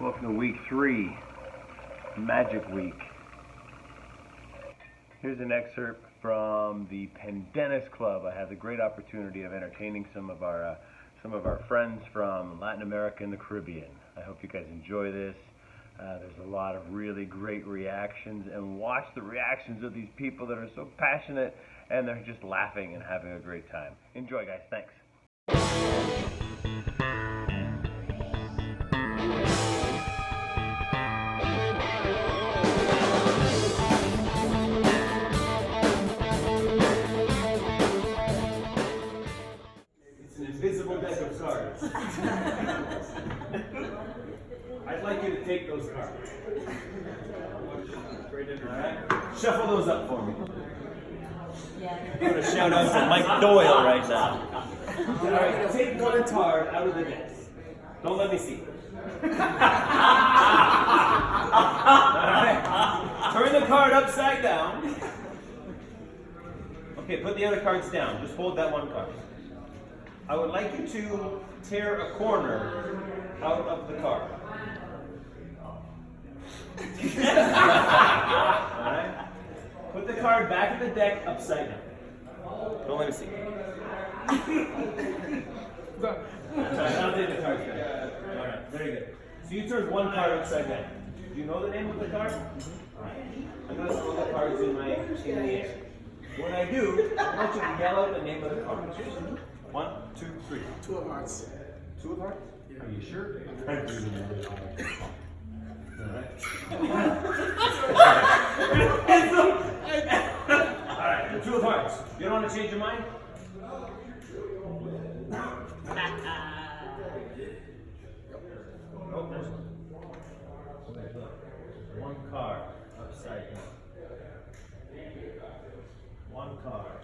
Welcome to week 3, Magic Week. Here's an excerpt from the Pendennis Club. I had the great opportunity of entertaining some of our friends from Latin America and the Caribbean. I hope you guys enjoy this. There's a lot of really great reactions, and watch the reactions of these people that are so passionate and they're just laughing and having a great time. Enjoy, guys. Thanks. Invisible deck of cards. I'd like you to take those cards. Alright? Shuffle those up for me. I'm going to shout out to Mike Doyle right now. Alright, take one card out of the deck. Don't let me see. Alright. Turn the card upside down. Okay, put the other cards down. Just hold that one card. I would like you to tear a corner out of the card. Alright? Put the card back in the deck upside down. Don't let me see. I'll take the cards down. Alright, very good. So you turned one card upside down. Do you know the name of the card? I'm going to throw the cards in the air. When I do, I want you to yell out the name of the card. 1, 2, 3. 2 of hearts. 2 of hearts? Yeah. Are you sure? Alright, the 2 of hearts. You don't want to change your mind? Oh, there's one card upside down. 1 card.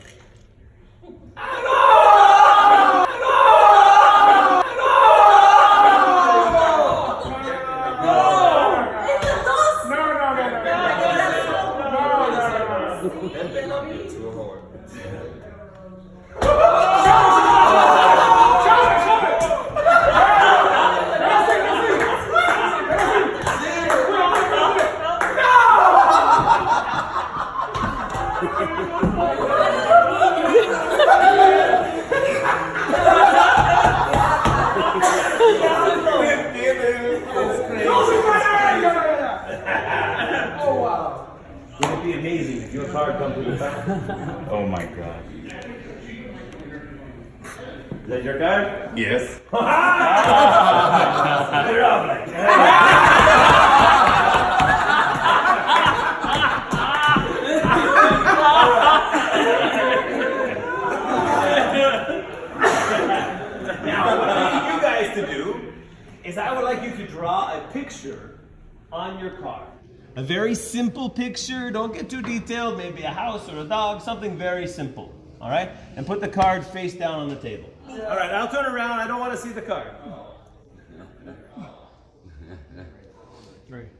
Would it be amazing if your card comes with a fountain? Oh my god. Is that your card? Yes. Now, what I need you guys to do is I would like you to draw a picture on your card. A very simple picture, don't get too detailed, maybe a house or a dog, something very simple, all right? And put the card face down on the table. All right, I'll turn around, I don't want to see the card.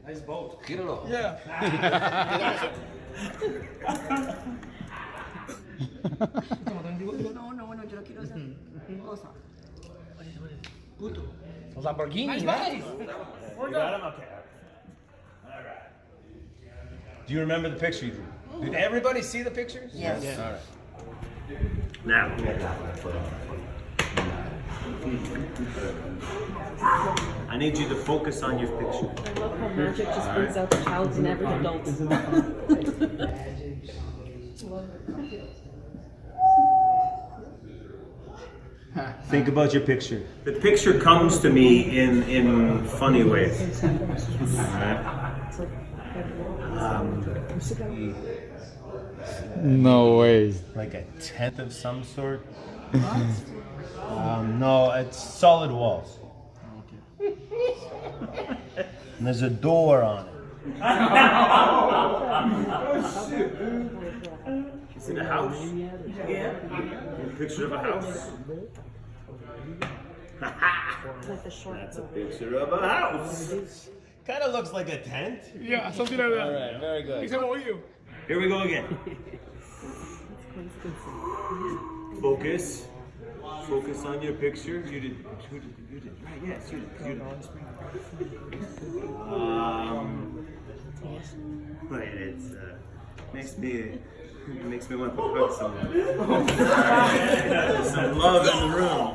Nice boat. Gíralo. Yeah. No, yo lo quiero hacer. Cosa. Puto. Los Lamborghini, You got him? Okay. All right. Do you remember the picture you drew? Did everybody see the pictures? Yes. Yeah. All right. Now. I need you to focus on your picture. I love how magic just brings out the child in every adult. Think about your picture. The picture comes to me in funny ways. Alright? No way. Like a tent of some sort. No, it's solid walls. And there's a door on it. Is it a house? Yeah. A picture of a house. That's a picture of a house. Kind of looks like a tent. Yeah, something like that. All right, very good. Except for you. Here we go again. Focus. Focus on your picture. You did. Right, yes, you did. Makes me want to hug someone. There's some love in the room.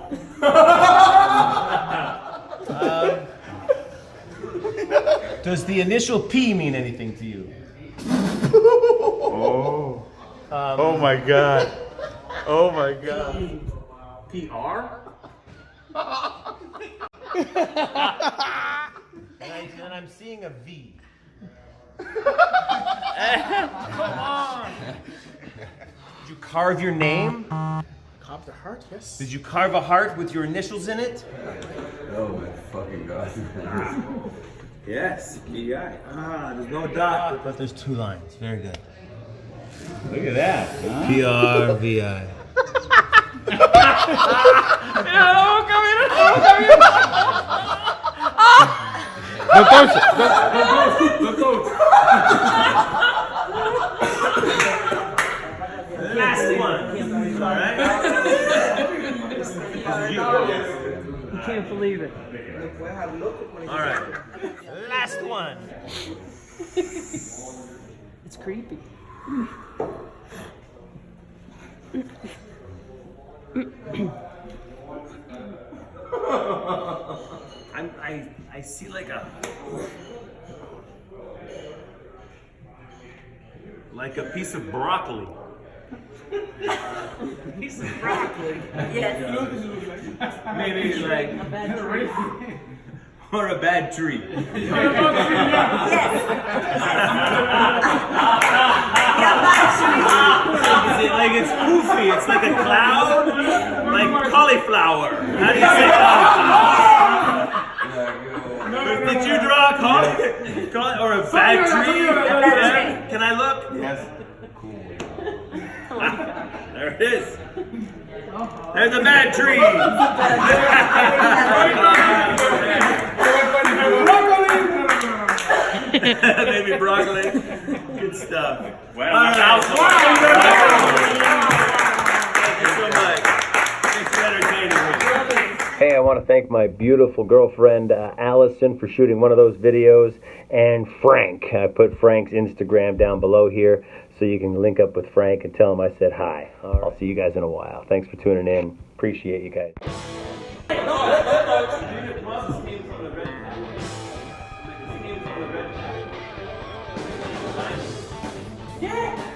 Does the initial P mean anything to you? Oh. Oh my god. Oh my god. PR? And I'm seeing a V. Come on! Did you carve your name? Carve the heart, yes. Did you carve a heart with your initials in it? Oh my fucking god. Yes, PI. There's no dot, but there's 2 lines. Very good. Look at that. Huh? PRVI. Don't touch it. Last one. All right. You can't believe it. All right. Last one. It's creepy. I see like a piece of broccoli. Piece of broccoli. Yes. Maybe like A bad tree. or a bad tree. Yes. Is it like it's poofy? It's like a cloud, like cauliflower. How do you say cauliflower? Did you draw a cauliflower or a bad tree? Can I look? Yes. There it is. There's a bad tree. Maybe broccoli. Good stuff. Well, all right. Thank you so much. Thanks for entertaining me. Hey, I want to thank my beautiful girlfriend, Allison, for shooting one of those videos, and Frank. I put Frank's Instagram down below here so you can link up with Frank and tell him I said hi. I'll see you guys in a while. Thanks for tuning in. Appreciate you guys. Yeah.